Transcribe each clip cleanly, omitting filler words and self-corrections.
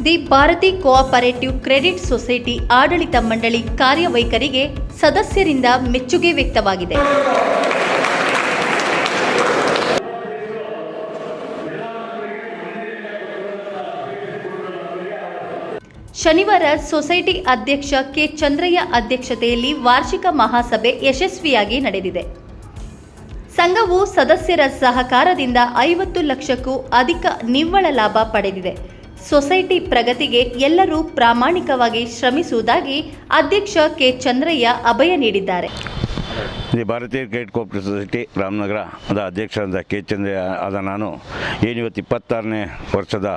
The Bharati cooperative credit society ಆಡಳಿತ ಮಂಡಳಿ ಕಾರ್ಯವೈಖರಿಗೆ ಸದಸ್ಯರಿಂದ ಮೆಚ್ಚುಗೆ ವ್ಯಕ್ತವಾಗಿದೆ. ಶನಿವಾರ ಸೊಸೈಟಿ ಅಧ್ಯಕ್ಷ ಕೆ. ಚಂದ್ರಯ್ಯ ಅಧ್ಯಕ್ಷತೆಯಲ್ಲಿ ವಾರ್ಷಿಕ ಮಹಾಸಭೆ ಯಶಸ್ವಿಯಾಗಿ ನಡೆದಿದೆ. ಸಂಘವು ಸದಸ್ಯರ ಸಹಕಾರದಿಂದ 50 ಲಕ್ಷಕ್ಕೂ ಅಧಿಕ ನಿವ್ವಳ ಲಾಭ ಪಡೆದಿದೆ. ಸೊಸೈಟಿ ಪ್ರಗತಿಗೆ ಎಲ್ಲರೂ ಪ್ರಾಮಾಣಿಕವಾಗಿ ಶ್ರಮಿಸುವುದಾಗಿ ಅಧ್ಯಕ್ಷ ಕೆ. ಚಂದ್ರಯ್ಯ ಅಭಯ ನೀಡಿದ್ದಾರೆ. ದಿ ಭಾರತೀಯ ಕ್ರೆಡಿಟ್ ಕೋಆಪರೇಟಿವ್ ಸೊಸೈಟಿ ರಾಮನಗರದ ಅಧ್ಯಕ್ಷರಾದ ಕೆ. ಚಂದ್ರಯ್ಯ ಆದ ನಾನು ಇವತ್ತು 26ನೇ ವರ್ಷದ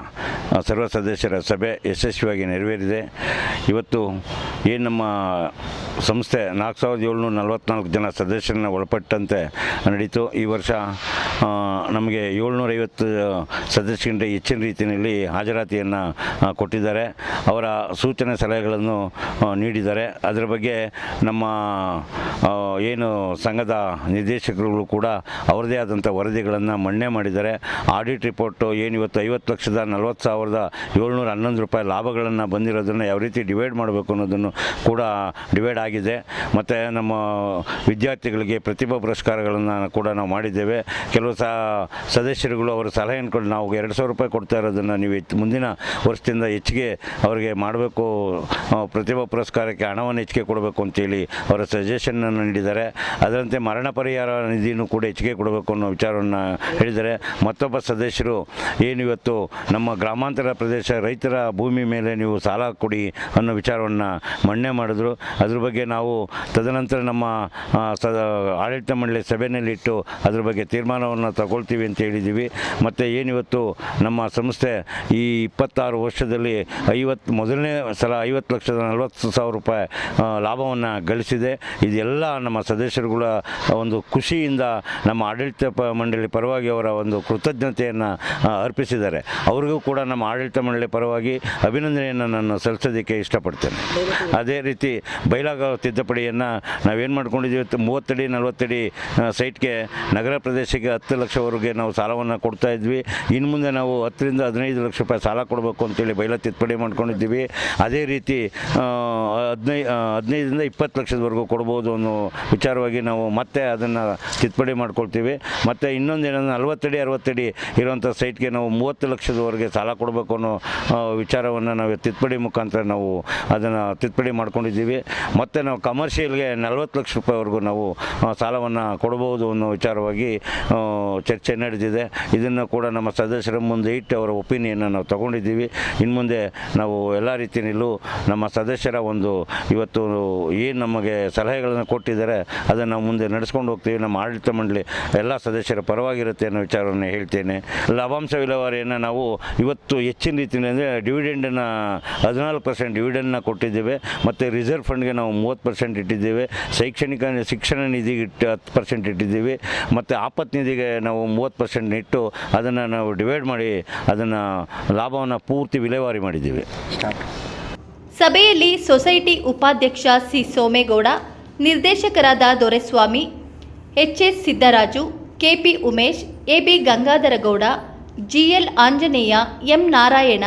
ಸರ್ವ ಸದಸ್ಯರ ಸಭೆ ಯಶಸ್ವಿಯಾಗಿ ನೆರವೇರಿದೆ. ಇವತ್ತು ಏನು ನಮ್ಮ ಸಂಸ್ಥೆ 4744 ಜನ ಸದಸ್ಯರನ್ನ ಒಳಪಟ್ಟಂತೆ ನಡೀತು. ಈ ವರ್ಷ ನಮಗೆ 750 ಸದಸ್ಯರಿಂದ ಹೆಚ್ಚಿನ ರೀತಿಯಲ್ಲಿ ಹಾಜರಾತಿಯನ್ನು ಕೊಟ್ಟಿದ್ದಾರೆ. ಅವರ ಸೂಚನೆ ಸಲಹೆಗಳನ್ನು ನೀಡಿದ್ದಾರೆ. ಅದರ ಬಗ್ಗೆ ನಮ್ಮ ಏನು ಸಂಘದ ನಿರ್ದೇಶಕರುಗಳು ಕೂಡ ಅವರದೇ ಆದಂಥ ವರದಿಗಳನ್ನು ಮಂಡನೆ ಮಾಡಿದ್ದಾರೆ. ಆಡಿಟ್ ರಿಪೋರ್ಟು ಏನು ಇವತ್ತು 50,40,711 ರೂಪಾಯಿ ಲಾಭಗಳನ್ನು ಬಂದಿರೋದನ್ನು ಯಾವ ರೀತಿ ಡಿವೈಡ್ ಮಾಡಬೇಕು ಅನ್ನೋದನ್ನು ಕೂಡ ಡಿವೈಡ್ ಆಗಿದೆ. ಮತ್ತು ನಮ್ಮ ವಿದ್ಯಾರ್ಥಿಗಳಿಗೆ ಪ್ರತಿಭಾ ಪುರಸ್ಕಾರಗಳನ್ನು ಕೂಡ ನಾವು ಮಾಡಿದ್ದೇವೆ. ಕೆಲವು ಸದಸ್ಯರುಗಳು ಅವರ ಸಲಹೆಯನ್ನು ಕೊಟ್ಟು ನಾವು 2,000 ರೂಪಾಯಿ ಕೊಡ್ತಾ ಇರೋದನ್ನು ನೀವು ಮುಂದಿನ ವರ್ಷದಿಂದ ಹೆಚ್ಚಿಗೆ ಅವರಿಗೆ ಮಾಡಬೇಕು, ಪ್ರತಿಭಾ ಪುರಸ್ಕಾರಕ್ಕೆ ಹಣವನ್ನು ಹೆಚ್ಚಿಗೆ ಕೊಡಬೇಕು ಅಂತೇಳಿ ಅವರ ಸಜೆಷನನ್ನು ನೀಡಿದ್ದಾರೆ. ಅದರಂತೆ ಮರಣ ಪರಿಹಾರ ನಿಧಿಯನ್ನು ಕೂಡ ಹೆಚ್ಚಿಗೆ ಕೊಡಬೇಕು ಅನ್ನೋ ವಿಚಾರವನ್ನು ಹೇಳಿದ್ದಾರೆ. ಮತ್ತೊಬ್ಬ ಸದಸ್ಯರು ಏನು ಇವತ್ತು ನಮ್ಮ ಗ್ರಾಮಾಂತರ ಪ್ರದೇಶ ರೈತರ ಭೂಮಿ ಮೇಲೆ ನೀವು ಸಾಲ ಕೊಡಿ ಅನ್ನೋ ವಿಚಾರವನ್ನು ಮಂಡನೆ ಮಾಡಿದ್ರು. ಅದ್ರ ಬಗ್ಗೆ ನಾವು ತದನಂತರ ನಮ್ಮ ಆಡಳಿತ ಮಂಡಳಿ ಸಭೆಯಲ್ಲಿಟ್ಟು ಅದ್ರ ಬಗ್ಗೆ ತೀರ್ಮಾನವನ್ನು ತಗೊಳ್ತೀವಿ ಅಂತ ಹೇಳಿದ್ದೀವಿ. ಮತ್ತು ಏನಿವತ್ತು ನಮ್ಮ ಸಂಸ್ಥೆ ಈ 26 ವರ್ಷದಲ್ಲಿ ಮೊದಲನೇ ಸಲ 50,40,000 ರೂಪಾಯಿ ಲಾಭವನ್ನು ಗಳಿಸಿದೆ. ಇದೆಲ್ಲ ನಮ್ಮ ಸದಸ್ಯರುಗಳ ಒಂದು ಖುಷಿಯಿಂದ ನಮ್ಮ ಆಡಳಿತ ಮಂಡಳಿ ಪರವಾಗಿ ಅವರ ಒಂದು ಕೃತಜ್ಞತೆಯನ್ನು ಅರ್ಪಿಸಿದ್ದಾರೆ. ಅವ್ರಿಗೂ ಕೂಡ ನಮ್ಮ ಆಡಳಿತ ಮಂಡಳಿ ಪರವಾಗಿ ಅಭಿನಂದನೆಯನ್ನು ನಾನು ಸಲ್ಲಿಸೋದಕ್ಕೆ ಇಷ್ಟಪಡ್ತೇನೆ. ಅದೇ ರೀತಿ ಬೈಲಾಗ ತಿದ್ದುಪಡಿಯನ್ನು ನಾವೇನು ಮಾಡ್ಕೊಂಡಿದ್ದೀವಿ, 30 ಅಡಿ 40 ಅಡಿ ಸೈಟ್ಗೆ ನಗರ ಪ್ರದೇಶಕ್ಕೆ 10 ಲಕ್ಷವರೆಗೆ ನಾವು ಸಾಲವನ್ನು ಕೊಡ್ತಾ ಇದ್ವಿ. ಇನ್ನು ಮುಂದೆ ನಾವು 10 ರಿಂದ 15 ಲಕ್ಷ ರೂಪಾಯಿ ಸಾಲ ಕೊಡಬೇಕು ಅಂತೇಳಿ ಬೈಲಾ ತಿದ್ದುಪಡಿ ಮಾಡ್ಕೊಂಡಿದ್ದೀವಿ. ಅದೇ ರೀತಿ 15 ರಿಂದ 20 ಲಕ್ಷದವರೆಗೂ ಕೊಡ್ಬೋದು ಅನ್ನೋ ವಿಚಾರವಾಗಿ ನಾವು ಮತ್ತೆ ಅದನ್ನು ತಿದ್ದುಪಡಿ ಮಾಡ್ಕೊಳ್ತೀವಿ. ಮತ್ತು ಇನ್ನೊಂದೇನಂದ್ರೆ 40 ಅಡಿ 60 ಅಡಿ ಇರುವಂಥ ಸೈಟ್ಗೆ ನಾವು 30 ಲಕ್ಷದವರೆಗೆ ಸಾಲ ಕೊಡಬೇಕು ಅನ್ನೋ ವಿಚಾರವನ್ನು ನಾವು ತಿದ್ದುಪಡಿ ಮುಖಾಂತರ ನಾವು ಅದನ್ನು ತಿದ್ದುಪಡಿ ಮಾಡ್ಕೊಂಡಿದ್ದೀವಿ. ಮತ್ತು ನಾವು ಕಮರ್ಷಿಯಲ್ಗೆ 40 ಲಕ್ಷ ರೂಪಾಯಿವರೆಗೂ ನಾವು ಸಾಲವನ್ನು ಕೊಡಬಹುದು ಅನ್ನೋ ವಿಚಾರವಾಗಿ ಚರ್ಚೆ ನಡೆದಿದೆ. ಇದನ್ನು ಕೂಡ ನಮ್ಮ ಸದಸ್ಯರ ಮುಂದೆ ಇಟ್ಟು ಅವರ ಒಪಿನಿಯನ್ನು ನಾವು ತಗೊಂಡಿದ್ದೀವಿ. ಇನ್ನು ಮುಂದೆ ನಾವು ಎಲ್ಲ ರೀತಿಯಲ್ಲೂ ನಮ್ಮ ಸದಸ್ಯರ ಒಂದು ಇವತ್ತು ಏನು ನಮಗೆ ಸಲಹೆಗಳನ್ನು ಕೊಟ್ಟಿದ್ದಾರೆ ಅದನ್ನು ನಾವು ಮುಂದೆ ನಡೆಸ್ಕೊಂಡು ಹೋಗ್ತೀವಿ. ನಮ್ಮ ಆಡಳಿತ ಮಂಡಳಿ ಎಲ್ಲ ಸದಸ್ಯರ ಪರವಾಗಿರುತ್ತೆ ಅನ್ನೋ ವಿಚಾರವನ್ನು ಹೇಳ್ತೇನೆ. ಲಾಭಾಂಶ ವಿಲೇವಾರಿಯನ್ನು ನಾವು ಇವತ್ತು ಹೆಚ್ಚಿನ ರೀತಿಯಲ್ಲಿ ಅಂದರೆ ಡಿವಿಡೆಂಡನ್ನು 14% ಡಿವಿಡೆಂಡನ್ನ ಕೊಟ್ಟಿದ್ದೇವೆ. ಮತ್ತು ರಿಸರ್ವ್ ಫಂಡ್ಗೆ ನಾವು 30% ಇಟ್ಟಿದ್ದೇವೆ. ಶಿಕ್ಷಣ ನಿಧಿಗೆ 10% ಇಟ್ಟಿದ್ದೀವಿ. ಮತ್ತು ಆಪತ್ತು ನಿಧಿಗೆ ನಾವು 30% ಇಟ್ಟು ಅದನ್ನು ನಾವು ಡಿವೈಡ್ ಮಾಡಿ ಅದನ್ನು ಲಾಭವನ್ನು ಪೂರ್ತಿ ವಿಲೇವಾರಿ ಮಾಡಿದ್ದೀವಿ. ಸಭೆಯಲ್ಲಿ ಸೊಸೈಟಿ ಉಪಾಧ್ಯಕ್ಷ ಸಿ. ಸೋಮೇಗೌಡ, ನಿರ್ದೇಶಕರಾದ Doreswamy, H S. Siddaraju, K P. Umesh, A B. Gangadharagowda, G L. Anjaneya, M. Narayana,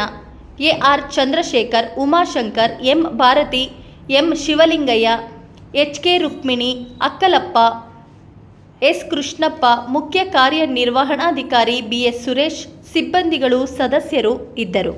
A R. Chandrashekar, Umashankar, M. Bharathi, M. Shivalingaiah, H K. Rukmini, Akkalappa, S. Krishnappa, ಮುಖ್ಯ ಕಾರ್ಯನಿರ್ವಹಣಾಧಿಕಾರಿ ಬಿ.ಎಸ್. ಸುರೇಶ್, ಸಿಬ್ಬಂದಿಗಳು ಸದಸ್ಯರು ಇದ್ದರು.